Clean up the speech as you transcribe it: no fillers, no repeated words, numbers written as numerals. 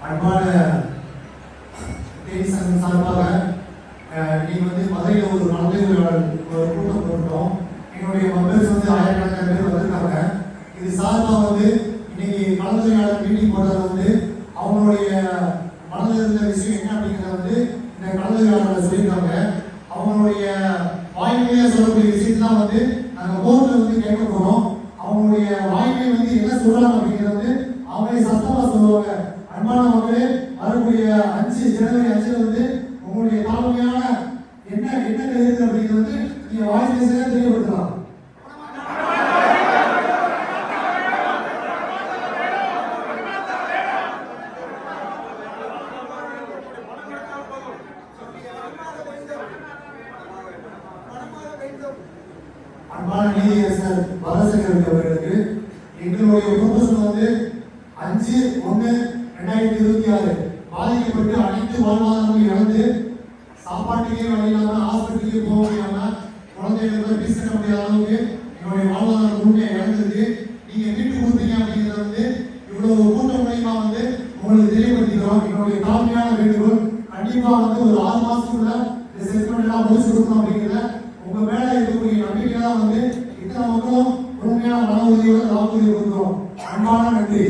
அன்பான தேனி சங்கம் சார்பாக இன்னைக்கு வந்து மதுரையில் ஒரு கலந்துரையாடல் ஒரு கூட்டம் போட்டோம். என்னுடைய மெம்பர்ஸ் வந்து ஆயிரக்கணக்கான பேர் வந்திருக்காங்க. இது சார்பாக வந்து இன்னைக்கு கலந்துரையாடல் மீட்டிங் போட்டது வந்து அவங்களுடைய மனதில் இருந்த விஷயம் என்ன அப்படிங்கிறத வந்து இந்த கலந்துரையாடலில் சொல்லியிருக்காங்க. அவங்களுடைய வாய்மையாக சொல்லக்கூடிய விஷயத்தான் வந்து நாங்கள் கோர்ட்டில் வந்து கேட்க போகிறோம். அவங்களுடைய வாய்மை வந்து என்ன சொல்றாங்க அப்படிங்கிறது வந்து அவங்களே சத்தமாக சொல்லுவாங்க. அன்பான மக்களே, வரக்கூடிய 5 ஜனவரி 5 வந்து உங்களுடைய தாழ்மையான என்ன இருக்கு அப்படிங்கிறது வந்து நீங்க வாய்ஸ் பேசுறத தெரியப்படுத்தலாம். அன்பான நீதியரசர் பாலசேகர் அவர்களுக்கு எங்களுடைய ப்ரொபோசல் வந்து 5/1/2026 பாதிக்கப்பட்டு அனைத்து வாழ்வாதாரங்களும் இழந்து சாப்பாட்டுக்கே வழி இல்லாம ஹாஸ்பிட்டலுக்கு போக முடியாம குழந்தைகளுக்கு ஃபீஸ் கட்ட முடியாத அளவுக்கு என்னுடைய வாழ்வாதாரம் முழுமையா இழந்தது. நீங்க வீட்டு கொடுத்தீங்க அப்படிங்கிறத வந்து இவ்வளவு கூட்டம் மூலியமா வந்து உங்களுக்கு தெரியப்படுத்திக்கிறோம். என்னுடைய தாழ்மையான வேண்டுகோள், கண்டிப்பா வந்து ஒரு 6 மாசத்துக்குள்ள இந்த செட்மெண்ட் எல்லாம் முடிச்சு கொடுக்கணும் அப்படிங்கிறத உங்க மேல இருக்கக்கூடிய நம்பிக்கை தான் வந்து இத்தனை மக்களும் உண்மையான மன உறுதியோட வாக்குறுதி கொடுக்கிறோம். அன்பான நன்றி.